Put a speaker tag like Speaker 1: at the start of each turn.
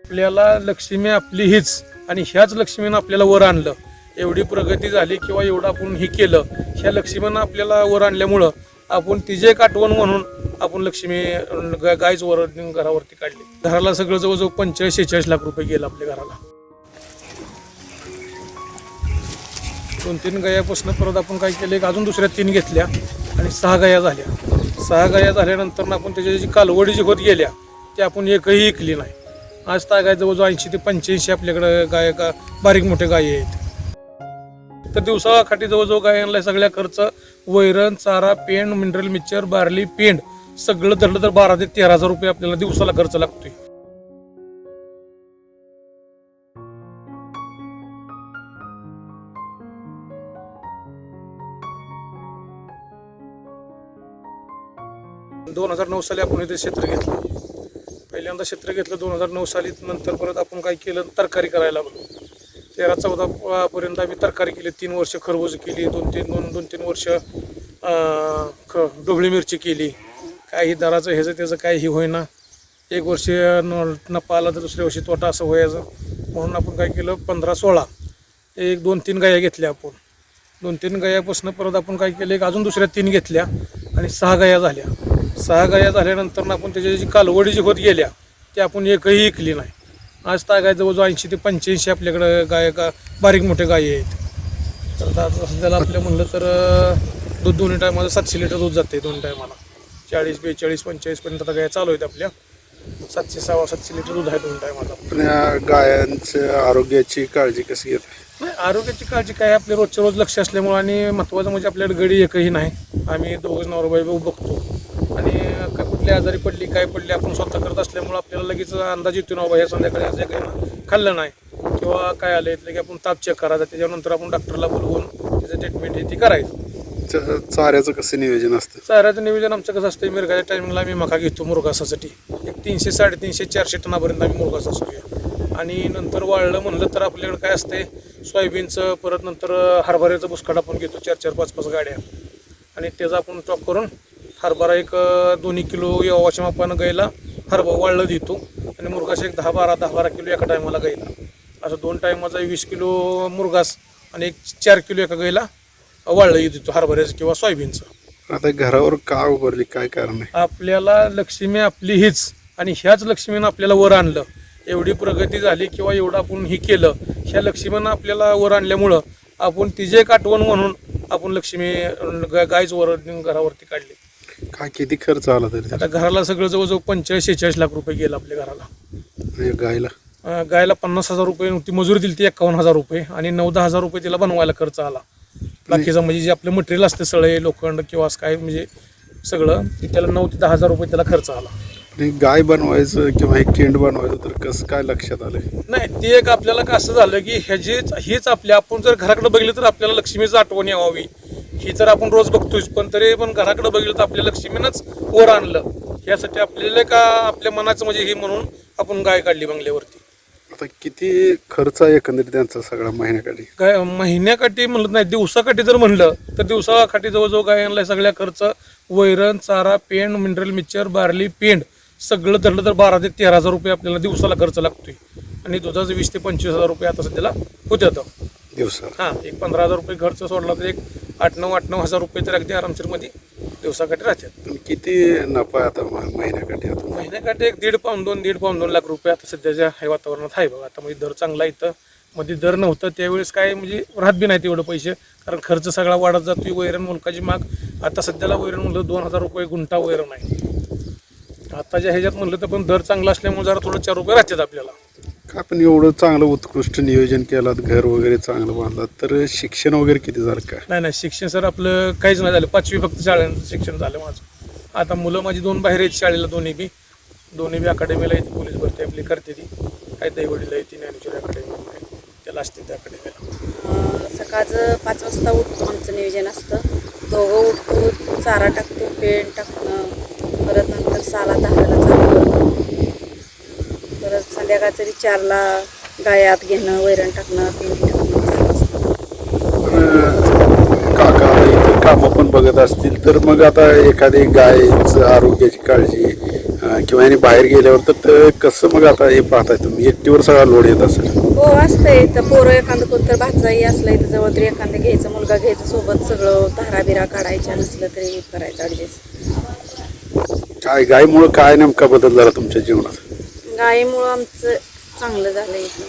Speaker 1: आपल्याला लक्ष्मी आपली हीच आणि ह्याच लक्ष्मीनं आपल्याला वर आणलं. एवढी प्रगती झाली किंवा एवढं आपण हे केलं, ह्या लक्ष्मीनं आपल्याला वर आणल्यामुळं आपण तिचे एक आठवण म्हणून आपण लक्ष्मी गायच वर घरावरती काढली. घराला सगळं जवळजवळ 45-46 लाख रुपये गेलं आपल्या घराला. 2-3 गायापासून परत आपण काय केलं, एक अजून दुसऱ्या 3 घेतल्या आणि 6 गाया झाल्या. 6 गाया झाल्यानंतर आपण त्याच्या जी कालवडी जी होत गेल्या ते आपण एकही विकली नाही. आज तागाय जवळजवळ 80 ते 85 आपल्याकडे गाय बारीक मोठे गायी आहेत. तर दिवसाखाटी जवळजवळ गायांना सगळ्या खर्च, वैरण, चारा, पेंड, मिनरल मिक्सचर, बार्ली, पेंड सगळं धरलं तर 12,000 ते 13,000 रुपये आपल्याला दिवसाला खर्च लागतोय. दोन 2009 साली आपण इथे क्षेत्र घेतलं. पहिल्यांदा क्षेत्र घेतलं 2009 साली. नंतर परत आपण काय केलं, तरकारी करायला लागलो. 13-14 पर्यंत आम्ही तरकारी केली. 3 वर्ष खरबूज केली, 2-3 वर्ष ढोबळी मिरची केली. काही दराचं ह्याचं त्याचं काही होईना. 1 वर्ष नफा आला तर दुसऱ्या वर्षी तोटा असं व्हायचं. म्हणून आपण काय केलं, 15-16 एक 2-3 गाया घेतल्या आपण. 2-3 गायापासून परत आपण काय केलं, एक अजून दुसऱ्या 3 घेतल्या आणि 6 गाया झाल्या. 6 गाया झाल्यानंतर आपण त्याच्या जी कालवडी जी होत गेल्या ते आपण एकही विकली नाही. आज तागाय जवळजवळ 80 ते 85 आपल्याकडे बारीक मोठे गायी आहेत. तर आता सध्याला आपल्या म्हणलं तर दूध दोन्ही टायमाला 700 लिटर दूध जाते. 2 टायमाला 40, 42, 45 पर्यंत आता गाया चालू आहेत आपल्या. 700-700 लिटर दूध आहे 2 टायमाला.
Speaker 2: पण या गायांच्या आरोग्याची काळजी कशी घेते?
Speaker 1: नाही, आरोग्याची काळजी काय, आपले रोजच्या रोज लक्ष असल्यामुळे आणि महत्त्वाचं म्हणजे आपल्याकडे गडी एकही नाही. आम्ही दोघंच नवरा-बायको बघतो आणि काय कुठली आजारी पडली काय पडली आपण स्वतः करत असल्यामुळे आपल्याला लगेच अंदाज येतो ना, बाबा ह्या संध्याकाळी असं काही खाल्लं नाही किंवा काय आलं इथलं की आपण ताप चेक करायचा. त्याच्यानंतर आपण डॉक्टरला बोलवून त्याचं ट्रीटमेंट हे ती करायचं.
Speaker 2: चाऱ्याचं कसं नियोजन असतं?
Speaker 1: चाऱ्याचं नियोजन आमचं कसं असतं, मिरगाच्या टायमिंगला आम्ही मका घेतो मुरघासासाठी. एक 300-350-400 टनापर्यंत आम्ही मुरघास असतो. आणि नंतर वाळलं म्हणलं तर आपल्याकडे काय असते, सोयाबीनचं, परत नंतर हरभऱ्याचं बुसकाट आपण घेतो 4-4, 5-5 गाड्या. आणि त्याचा आपण टॉप करून हरभरा एक 2 किलो वाच्या मापानं गायला वाळलं देतो. आणि मुरघास एक 10-12 किलो एका टायमाला गायला. असं 2 टायमाचा 20 किलो मुरघास आणि एक 4 किलो एका गायला वाळलं देतो हरभऱ्याचं किंवा सोयाबीनचं.
Speaker 2: आता घरावर का उभारली, काय कारण आहे?
Speaker 1: आपल्याला लक्ष्मी आपली हीच आणि ह्याच लक्ष्मीनं आपल्याला वर आणलं. एवढी प्रगती झाली किंवा एवढं आपण हे केलं, ह्या लक्ष्मीनं आपल्याला वर आणल्यामुळं आपण तिचे एक आठवण म्हणून आपण लक्ष्मी गायच वर घरावरती काढली.
Speaker 2: काय किती खर्च आला तरी?
Speaker 1: आता घराला सगळं जवळजवळ 45-46 लाख रुपये गेलं आपल्या घराला. गायला 50,000 रुपये ती मजुरी दिली, ती 51,000 रुपये आणि 9-10 हजार रुपये तिला बनवायला खर्च आला. बाकीचं म्हणजे जे आपलं मटेरियल असते, सळे, लोखंड किंवा काय म्हणजे सगळं, त्याला 9 ते 10 हजार रुपये त्याला खर्च आला.
Speaker 2: गाय बनवायचं किंवा एक केंड बनवायचं तर कसं काय लक्षात आलं?
Speaker 1: नाही, ते एक आपल्याला का असं झालं की हीच आपल्या, आपण जर घराकडे बघितलं तर आपल्याला लक्ष्मीचं आठवण यावी. ही तर आपण रोज बघतोय, पण तरी पण घराकडे बघितलं तर आपल्या लक्ष्मीनंच वर आणलं. यासाठी आपल्याला का आपल्या मनाचं म्हणजे हे म्हणून आपण गाय काढली बंगल्यावरती.
Speaker 2: आता किती खर्च आहे एकंदरीत त्यांचा सगळा महिन्याकाठी?
Speaker 1: काय महिन्याकाठी म्हणलं नाही, दिवसाकाठी जर म्हणलं तर दिवसाकाठी जवळजवळ गायांना सगळ्या खर्च, वैरण, चारा, पेंड, मिनरल मिक्सचर, बार्ली, पेंड सगळं धरलं तर 12,000 ते 13,000 रुपये आपल्याला दिवसाला खर्च लागतोय. आणि दुधाचं 20,000 ते 25,000 रुपये आता सध्याला होत्यात
Speaker 2: दिवसाला.
Speaker 1: हां, एक 15,000 रुपये खर्च सोडला तर एक 8-9 हजार रुपये तर अगदी आरामशीरमध्ये दिवसाकाठी राहतात.
Speaker 2: किती नफा आता महिन्याकाठी? आता
Speaker 1: महिन्याकाठी एक 1.5-2 लाख रुपये आता सध्याच्या हे वातावरणात आहे बघा. आता म्हणजे दर चांगला इथं, मध्ये दर नव्हतं त्यावेळेस काय म्हणजे राहत बी नाही तेवढं पैसे, कारण खर्च सगळा वाढत जातोय. वैरण मुलकाची माग आता सध्याला वैरण म्हणलं 2,000 रुपये गुंठा वैरण आहे. आताच्या ह्याच्यात म्हणलं तर पण दर चांगला असल्यामुळे जरा थोडं 4 रुपये राहतात आपल्याला.
Speaker 2: का पण एवढं चांगलं उत्कृष्ट नियोजन केलं, घर वगैरे चांगलं बांधलं, तर शिक्षण वगैरे किती झालं का?
Speaker 1: नाही, शिक्षण सर आपलं काहीच नाही झालं. 5वी फक्त शाळेचं शिक्षण झालं माझं. आता मुलं माझी 2 बाहेर आहेत शाळेला, दोन्ही बी अकॅडमीला येते, पोलीस भरती आपली करते ती. काही दैवडीला येते, ज्ञानेश्वरी अकॅडमी त्याला असते त्या अकॅडमीला.
Speaker 3: सकाळचं 5 वाजता उठतो, आमचं नियोजन असतं. दोघं उठतो, चारा टाकतो, पेंड टाकणं, परत नंतर 6-10ला चालू करतो. परत संध्याकाळचं 4ला गायात घेणं, वैरण टाकणं, पेंडी टाकणं चालू असतं.
Speaker 2: काका इतर कामं पण बघत असतील तर मग आता एखादी गायचं आरोग्याची काळजी, किंवा यांनी बाहेर गेल्यावर तर ते कसं मग आता हे पाहताय तुम्ही एकटीवर सगळा लोड येत असेल.
Speaker 3: हो असतंय तर पोरं एखादं कोणतं भाचाही असलं इथं जवळ तरी एखादं घ्यायचं मुलगा घ्यायचं सोबत सगळं धारा बिरा काढायच्या नसलं तरी करायचं ॲडजस्ट.
Speaker 2: काय गायमुळं काय नेमका बदल झाला तुमच्या जीवनात?
Speaker 3: गायीमुळं आमचं चांगलं झालं इथं.